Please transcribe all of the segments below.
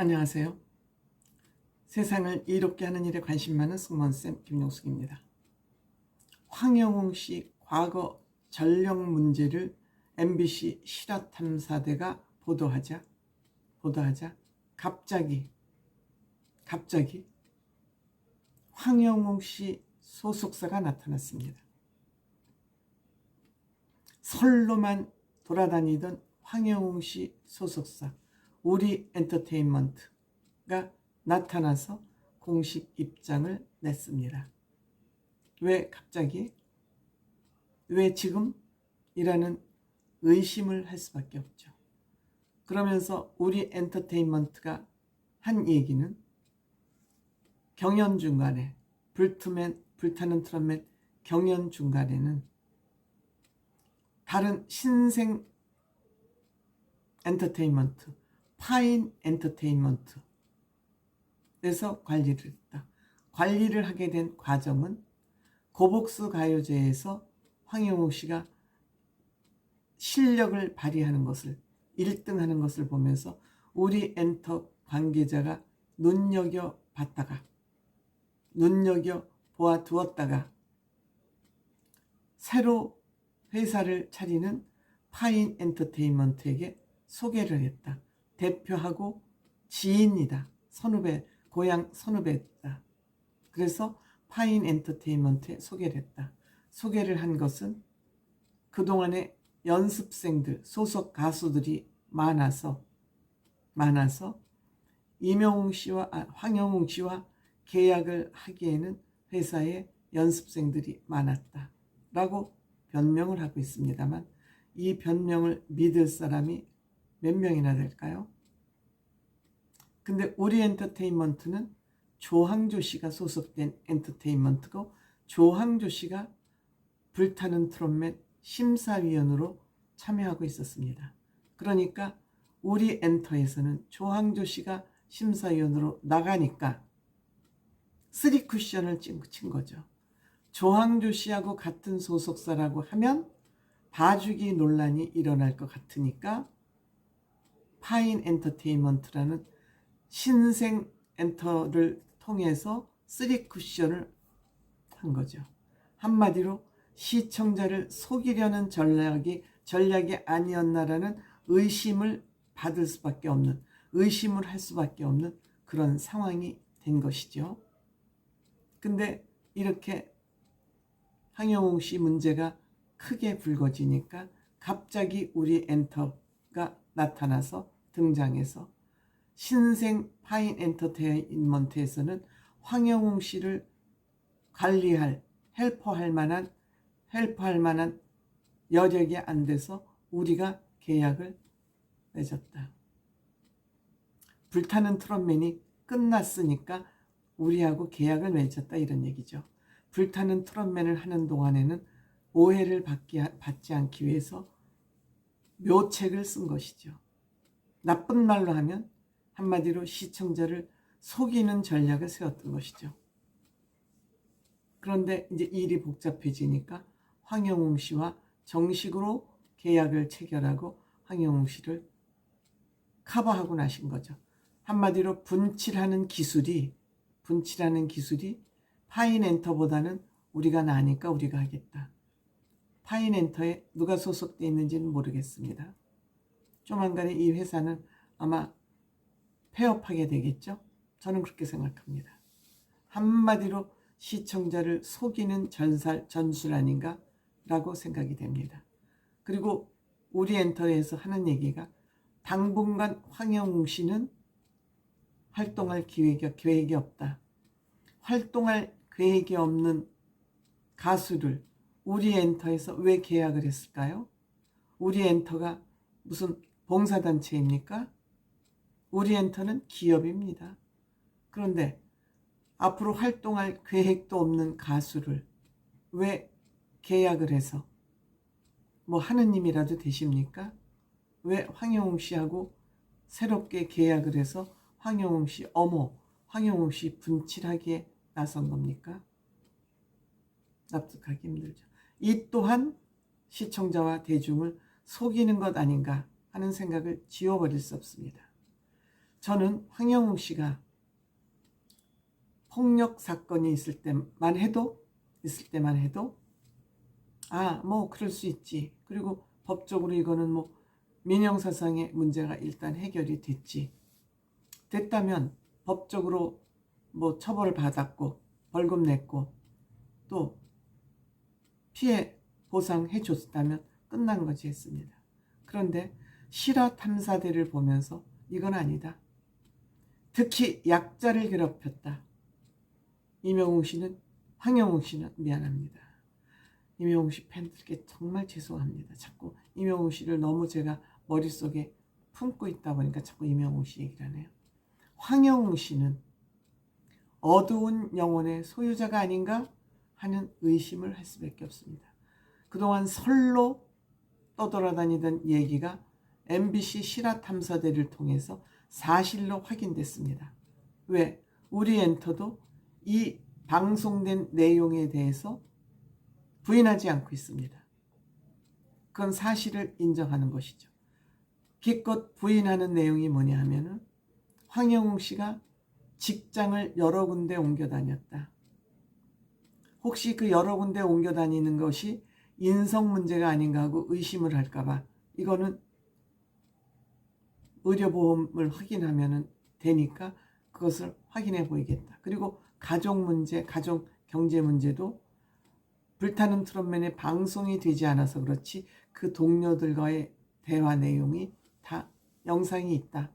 안녕하세요. 세상을 이롭게 하는 일에 관심 많은 승무원쌤 김용숙입니다. 황영웅 씨 과거 전력 문제를 MBC 실화탐사대가 보도하자 갑자기 황영웅 씨 소속사가 나타났습니다. 설로만 돌아다니던 황영웅 씨 소속사 우리 엔터테인먼트가 나타나서 공식 입장을 냈습니다. 왜 갑자기? 왜 지금? 이라는 의심을 할 수밖에 없죠. 그러면서 우리 엔터테인먼트가 한 얘기는 경연 중간에 불타는 트럼펫 경연 중간에는 다른 신생 엔터테인먼트 파인 엔터테인먼트에서 관리를 했다. 관리를 하게 된 과정은 고복수 가요제에서 황영웅 씨가 실력을 발휘하는 것을 1등하는 것을 보면서 우리 엔터 관계자가 눈여겨보아두었다가 새로 회사를 차리는 파인 엔터테인먼트에게 소개를 했다. 대표하고 지인이다. 선후배, 고향 선후배다. 그래서 파인 엔터테인먼트에 소개를 했다. 소개를 한 것은 그동안에 연습생들, 소속 가수들이 많아서 황영웅 씨와 계약을 하기에는 회사에 연습생들이 많았다라고 변명을 하고 있습니다만 이 변명을 믿을 사람이 몇 명이나 될까요? 근데 우리 엔터테인먼트는 조항조 씨가 소속된 엔터테인먼트고 조항조 씨가 불타는 트럼펫 심사위원으로 참여하고 있었습니다. 그러니까 우리 엔터에서는 조항조 씨가 심사위원으로 나가니까 3쿠션을 친 거죠. 조항조 씨하고 같은 소속사라고 하면 봐주기 논란이 일어날 것 같으니까 파인 엔터테인먼트라는 신생 엔터를 통해서 3쿠션을 한 거죠. 한마디로 시청자를 속이려는 전략이 아니었나라는 의심을 할 수밖에 없는 그런 상황이 된 것이죠. 근데 이렇게 황영웅 씨 문제가 크게 불거지니까 갑자기 우리 엔터가 나타나서 등장해서 신생 파인 엔터테인먼트에서는 황영웅 씨를 관리할 헬퍼할 만한 여력이 안 돼서 우리가 계약을 맺었다. 불타는 트럼펫이 끝났으니까 우리하고 계약을 맺었다 이런 얘기죠. 불타는 트럼펫을 하는 동안에는 오해를 받지 않기 위해서 묘책을 쓴 것이죠. 나쁜 말로 하면 한마디로 시청자를 속이는 전략을 세웠던 것이죠. 그런데 이제 일이 복잡해지니까 황영웅 씨와 정식으로 계약을 체결하고 황영웅 씨를 커버하고 나신 거죠. 한마디로 분칠하는 기술이 파인 엔터보다는 우리가 나으니까 우리가 하겠다. 파인 엔터에 누가 소속되어 있는지는 모르겠습니다. 조만간에 이 회사는 아마 폐업하게 되겠죠. 저는 그렇게 생각합니다. 한마디로 시청자를 속이는 전술 아닌가 라고 생각이 됩니다. 그리고 우리 엔터에서 하는 얘기가 당분간 황영웅 씨는 활동할 계획이 없다. 활동할 계획이 없는 가수를 우리 엔터에서 왜 계약을 했을까요? 우리 엔터가 무슨 봉사단체입니까? 우리 엔터는 기업입니다. 그런데 앞으로 활동할 계획도 없는 가수를 왜 계약을 해서 뭐 하느님이라도 되십니까? 왜 황영웅 씨하고 새롭게 계약을 해서 황영웅 씨 분칠하기에 나선 겁니까? 납득하기 힘들죠. 이 또한 시청자와 대중을 속이는 것 아닌가 하는 생각을 지워버릴 수 없습니다. 저는 황영웅 씨가 폭력 사건이 있을 때만 해도 뭐 그럴 수 있지. 그리고 법적으로 이거는 뭐 민형사상의 문제가 일단 해결이 됐다면 법적으로 뭐 처벌을 받았고 벌금 냈고 또 피해 보상해 줬다면 끝난 거지 했습니다. 그런데 실화 탐사대를 보면서 이건 아니다. 특히 약자를 괴롭혔다. 황영웅 씨는 미안합니다. 임영웅 씨 팬들께 정말 죄송합니다. 자꾸 임영웅 씨를 너무 제가 머릿속에 품고 있다 보니까 자꾸 임영웅 씨 얘기를 하네요. 황영웅 씨는 어두운 영혼의 소유자가 아닌가 하는 의심을 할 수밖에 없습니다. 그동안 설로 떠돌아다니던 얘기가 MBC 실화탐사대를 통해서 사실로 확인됐습니다. 왜? 우리 엔터도 이 방송된 내용에 대해서 부인하지 않고 있습니다. 그건 사실을 인정하는 것이죠. 기껏 부인하는 내용이 뭐냐 하면은 황영웅 씨가 직장을 여러 군데 옮겨 다녔다. 혹시 그 여러 군데 옮겨 다니는 것이 인성 문제가 아닌가 하고 의심을 할까봐 이거는 의료보험을 확인하면 되니까 그것을 확인해 보이겠다. 그리고 가족 문제, 가족 경제 문제도 불타는 트롯맨의 방송이 되지 않아서 그렇지 그 동료들과의 대화 내용이 다 영상이 있다.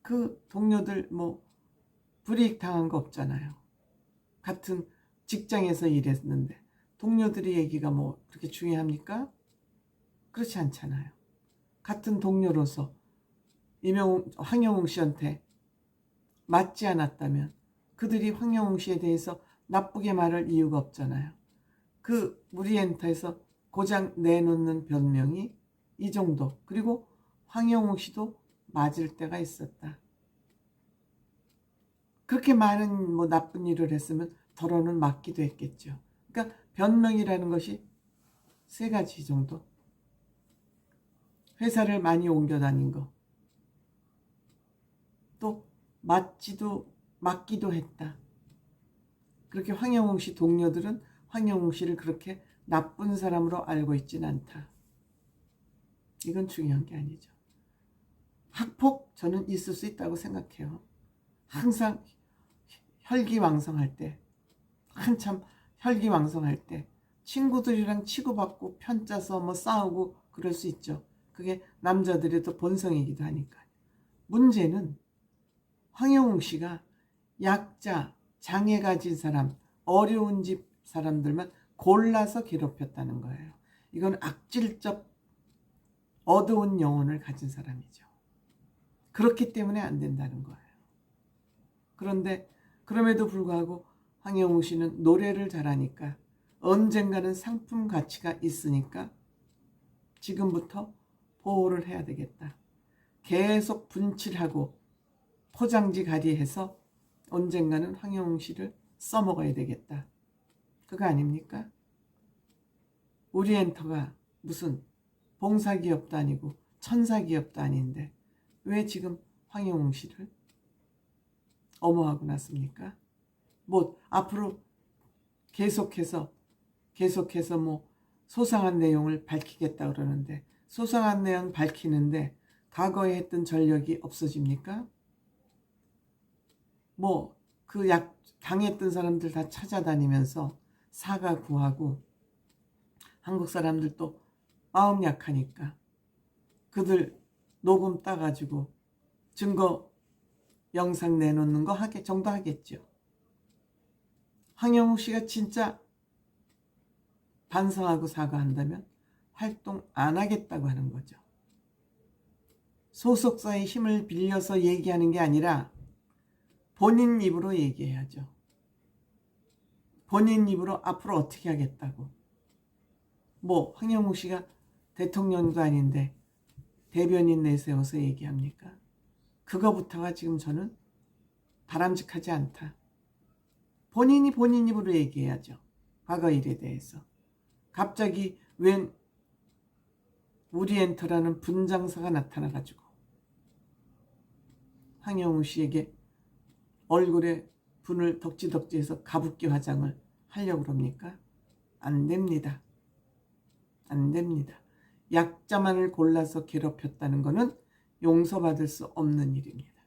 그 동료들 뭐 불이익 당한 거 없잖아요. 같은 직장에서 일했는데 동료들의 얘기가 뭐 그렇게 중요합니까? 그렇지 않잖아요. 같은 동료로서 황영웅 씨한테 맞지 않았다면 그들이 황영웅 씨에 대해서 나쁘게 말할 이유가 없잖아요. 그 무리엔터에서 고장 내놓는 변명이 이 정도. 그리고 황영웅 씨도 맞을 때가 있었다. 그렇게 많은 뭐 나쁜 일을 했으면 더러는 맞기도 했겠죠. 그러니까 변명이라는 것이 세 가지 정도. 회사를 많이 옮겨 다닌 거. 또 맞기도 했다. 그렇게 황영웅 씨 동료들은 황영웅 씨를 그렇게 나쁜 사람으로 알고 있진 않다. 이건 중요한 게 아니죠. 학폭 저는 있을 수 있다고 생각해요. 항상 혈기왕성할 때, 한참 혈기왕성할 때 친구들이랑 치고받고 편짜서 뭐 싸우고 그럴 수 있죠. 그게 남자들의 또 본성이기도 하니까. 문제는 황영웅 씨가 약자, 장애 가진 사람, 어려운 집 사람들만 골라서 괴롭혔다는 거예요. 이건 악질적 어두운 영혼을 가진 사람이죠. 그렇기 때문에 안 된다는 거예요. 그런데 그럼에도 불구하고 황영웅 씨는 노래를 잘하니까 언젠가는 상품 가치가 있으니까 지금부터 보호를 해야 되겠다. 계속 분칠하고 포장지 가리해서 언젠가는 황영웅 씨를 써먹어야 되겠다. 그거 아닙니까? 우리 엔터가 무슨 봉사기업도 아니고 천사기업도 아닌데 왜 지금 황영웅 씨를 엄호하고 났습니까? 뭐 앞으로 계속해서 뭐 소상한 내용을 밝히겠다 그러는데 소상한 내용 밝히는데 과거에 했던 전력이 없어집니까? 뭐 그 당했던 사람들 다 찾아다니면서 사과 구하고 한국 사람들도 마음 약하니까 그들 녹음 따가지고 증거 영상 내놓는 거 정도 하겠죠. 황영웅 씨가 진짜 반성하고 사과한다면 활동 안 하겠다고 하는 거죠. 소속사의 힘을 빌려서 얘기하는 게 아니라 본인 입으로 얘기해야죠. 본인 입으로 앞으로 어떻게 하겠다고. 뭐 황영웅 씨가 대통령도 아닌데 대변인 내세워서 얘기합니까? 그거부터가 지금 저는 바람직하지 않다. 본인이 본인 입으로 얘기해야죠. 과거 일에 대해서. 갑자기 웬 우리 엔터라는 분장사가 나타나가지고 황영우 씨에게 얼굴에 분을 덕지덕지해서 가습기 화장을 하려고 그럽니까? 안 됩니다. 안 됩니다. 약자만을 골라서 괴롭혔다는 것은 용서받을 수 없는 일입니다.